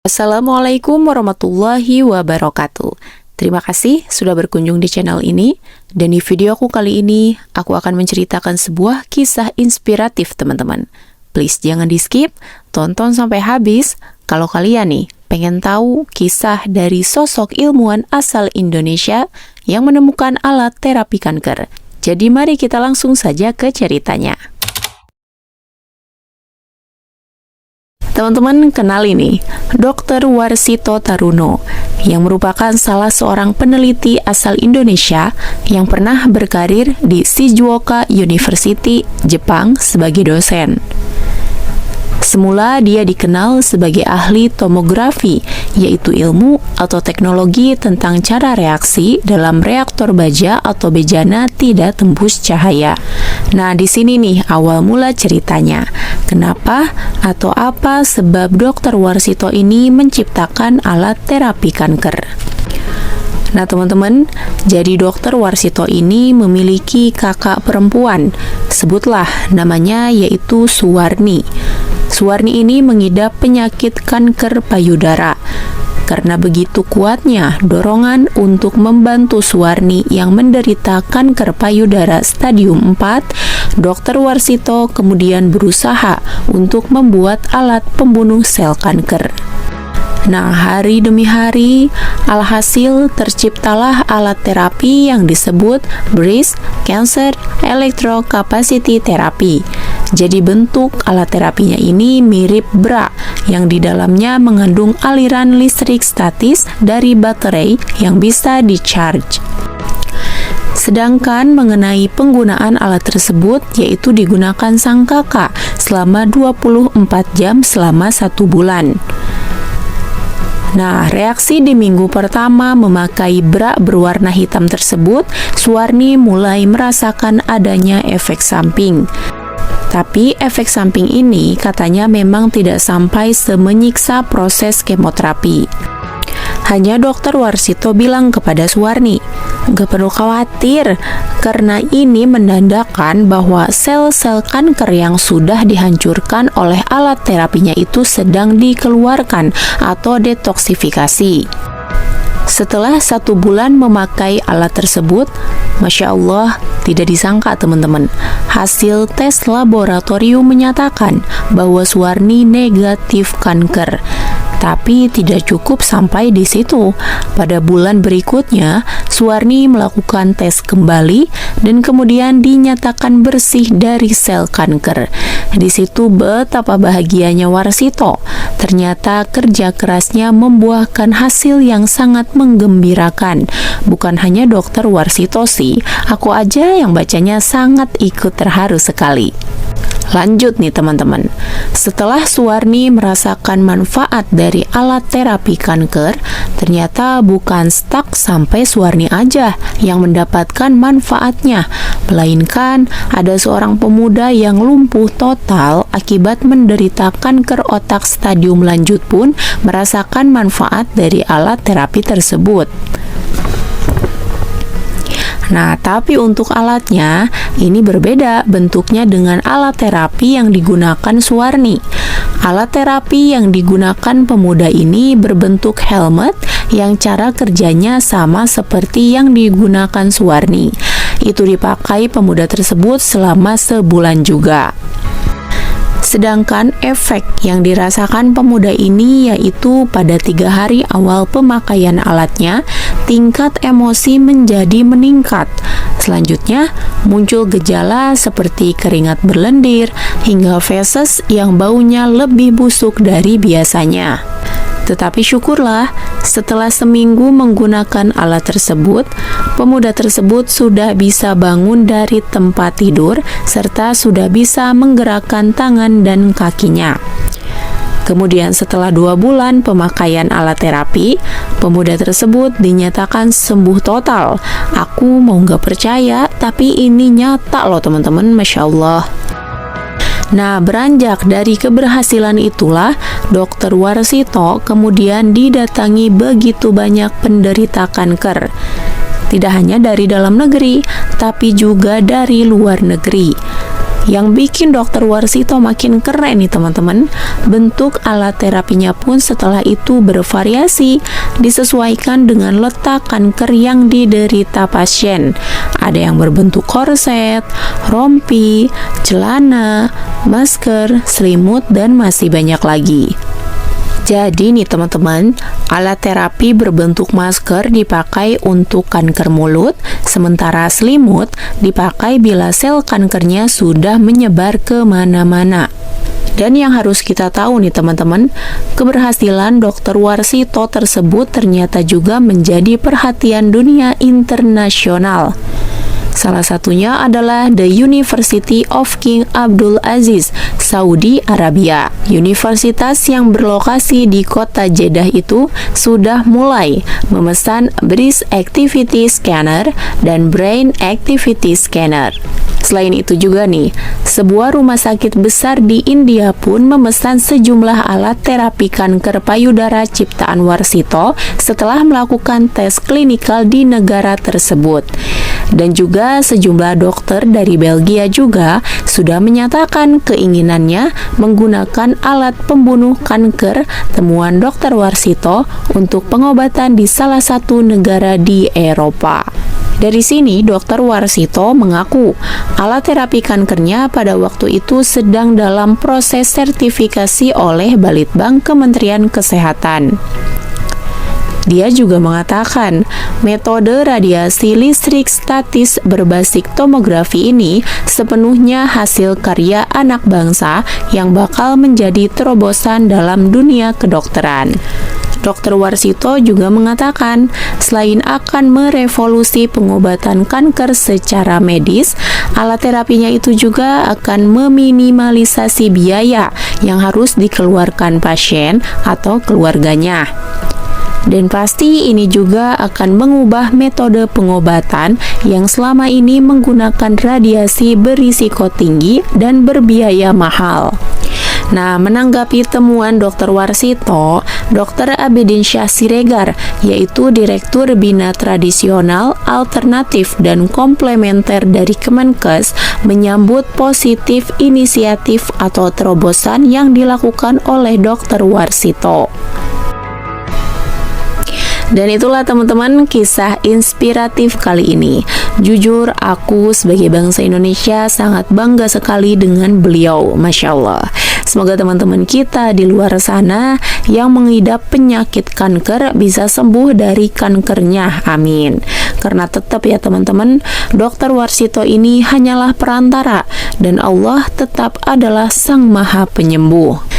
Assalamualaikum warahmatullahi wabarakatuh. Terima kasih sudah berkunjung di channel ini. Dan di video aku kali ini, aku akan menceritakan sebuah kisah inspiratif teman-teman. Please jangan di skip, tonton sampai habis. Kalau kalian nih pengen tahu kisah dari sosok ilmuwan asal Indonesia yang menemukan alat terapi kanker. Jadi mari kita langsung saja ke ceritanya. Teman-teman kenal ini, Dr. Warsito Taruno, yang merupakan salah seorang peneliti asal Indonesia yang pernah berkarir di Shizuoka University, Jepang sebagai dosen. Semula dia dikenal sebagai ahli tomografi, yaitu ilmu atau teknologi tentang cara reaksi dalam reaktor baja atau bejana tidak tembus cahaya. Nah, di sini nih awal mula ceritanya. Kenapa atau apa sebab Dr. Warsito ini menciptakan alat terapi kanker? Nah teman-teman, jadi Dr. Warsito ini memiliki kakak perempuan, sebutlah namanya yaitu Suwarni. Suwarni ini mengidap penyakit kanker payudara. Karena begitu kuatnya dorongan untuk membantu Suwarni yang menderita kanker payudara stadium 4, Dr. Warsito kemudian berusaha untuk membuat alat pembunuh sel kanker. Nah, hari demi hari, alhasil terciptalah alat terapi yang disebut Breast Cancer Electrocapacity Therapy. Jadi bentuk alat terapinya ini mirip bra, yang di dalamnya mengandung aliran listrik statis dari baterai yang bisa di-charge. Sedangkan mengenai penggunaan alat tersebut, yaitu digunakan sang kakak selama 24 jam selama 1 bulan. Nah, reaksi di minggu pertama memakai bra berwarna hitam tersebut, Suwarni mulai merasakan adanya efek samping. Tapi efek samping ini katanya memang tidak sampai semenyiksa proses kemoterapi. Hanya Dr. Warsito bilang kepada Suwarni, "Gak perlu khawatir, karena ini menandakan bahwa sel-sel kanker yang sudah dihancurkan oleh alat terapinya itu sedang dikeluarkan atau detoksifikasi." Setelah 1 bulan memakai alat tersebut, Masya Allah, tidak disangka teman-teman, hasil tes laboratorium menyatakan bahwa Suwarni negatif kanker. Tapi tidak cukup sampai di situ. Pada bulan berikutnya, Suwarni melakukan tes kembali dan kemudian dinyatakan bersih dari sel kanker. Di situ betapa bahagianya Warsito. Ternyata kerja kerasnya membuahkan hasil yang sangat menggembirakan. Bukan hanya Dr. Warsito sih, aku aja yang bacanya sangat ikut terharu sekali. Lanjut nih teman-teman, setelah Suwarni merasakan manfaat dari alat terapi kanker, ternyata bukan stuck sampai Suwarni aja yang mendapatkan manfaatnya, melainkan ada seorang pemuda yang lumpuh total akibat menderita kanker otak stadium lanjut pun merasakan manfaat dari alat terapi tersebut. Nah, tapi untuk alatnya, ini berbeda bentuknya dengan alat terapi yang digunakan Suwarni. Alat terapi yang digunakan pemuda ini berbentuk helmet yang cara kerjanya sama seperti yang digunakan Suwarni. Itu dipakai pemuda tersebut selama sebulan juga. Sedangkan efek yang dirasakan pemuda ini yaitu pada 3 hari awal pemakaian alatnya, tingkat emosi menjadi meningkat. Selanjutnya, muncul gejala seperti keringat berlendir hingga feses yang baunya lebih busuk dari biasanya. Tetapi syukurlah, setelah seminggu menggunakan alat tersebut, pemuda tersebut sudah bisa bangun dari tempat tidur serta sudah bisa menggerakkan tangan dan kakinya. Kemudian setelah 2 bulan pemakaian alat terapi, pemuda tersebut dinyatakan sembuh total. Aku mau nggak percaya, tapi ini nyata loh teman-teman, Masya Allah. Nah, beranjak dari keberhasilan itulah Dr. Warsito kemudian didatangi begitu banyak penderita kanker. Tidak hanya dari dalam negeri, tapi juga dari luar negeri. Yang bikin Dokter Warsito makin keren nih teman-teman, bentuk alat terapinya pun setelah itu bervariasi, disesuaikan dengan letak kanker yang diderita pasien. Ada yang berbentuk korset, rompi, celana, masker, selimut, dan masih banyak lagi. Jadi nih teman-teman, alat terapi berbentuk masker dipakai untuk kanker mulut, sementara selimut dipakai bila sel kankernya sudah menyebar ke mana-mana. Dan yang harus kita tahu nih teman-teman, keberhasilan Dokter Warsito tersebut ternyata juga menjadi perhatian dunia internasional. Salah satunya adalah The University of King Abdul Aziz, Saudi Arabia. Universitas yang berlokasi di kota Jeddah itu sudah mulai memesan Breast Activity Scanner dan Brain Activity Scanner. Selain itu juga nih, sebuah rumah sakit besar di India pun memesan sejumlah alat terapi kanker payudara ciptaan Warsito setelah melakukan tes klinikal di negara tersebut. Dan juga sejumlah dokter dari Belgia juga sudah menyatakan keinginannya menggunakan alat pembunuh kanker temuan Dokter Warsito untuk pengobatan di salah satu negara di Eropa. Dari sini, Dokter Warsito mengaku alat terapi kankernya pada waktu itu sedang dalam proses sertifikasi oleh Balitbang Kementerian Kesehatan. Dia juga mengatakan, metode radiasi listrik statis berbasis tomografi ini sepenuhnya hasil karya anak bangsa yang bakal menjadi terobosan dalam dunia kedokteran. Dokter Warsito juga mengatakan, selain akan merevolusi pengobatan kanker secara medis, alat terapinya itu juga akan meminimalisasi biaya yang harus dikeluarkan pasien atau keluarganya. Dan pasti ini juga akan mengubah metode pengobatan yang selama ini menggunakan radiasi berisiko tinggi dan berbiaya mahal. Nah, menanggapi temuan Dr. Warsito, Dr. Abidin Syah Siregar, yaitu Direktur Bina Tradisional, Alternatif, dan Komplementer dari Kemenkes, menyambut positif inisiatif atau terobosan yang dilakukan oleh Dr. Warsito. Dan itulah teman-teman kisah inspiratif kali ini. Jujur aku sebagai bangsa Indonesia sangat bangga sekali dengan beliau, Masya Allah. Semoga teman-teman kita di luar sana yang mengidap penyakit kanker bisa sembuh dari kankernya, amin. Karena tetap ya teman-teman, Dr. Warsito ini hanyalah perantara dan Allah tetap adalah Sang Maha Penyembuh.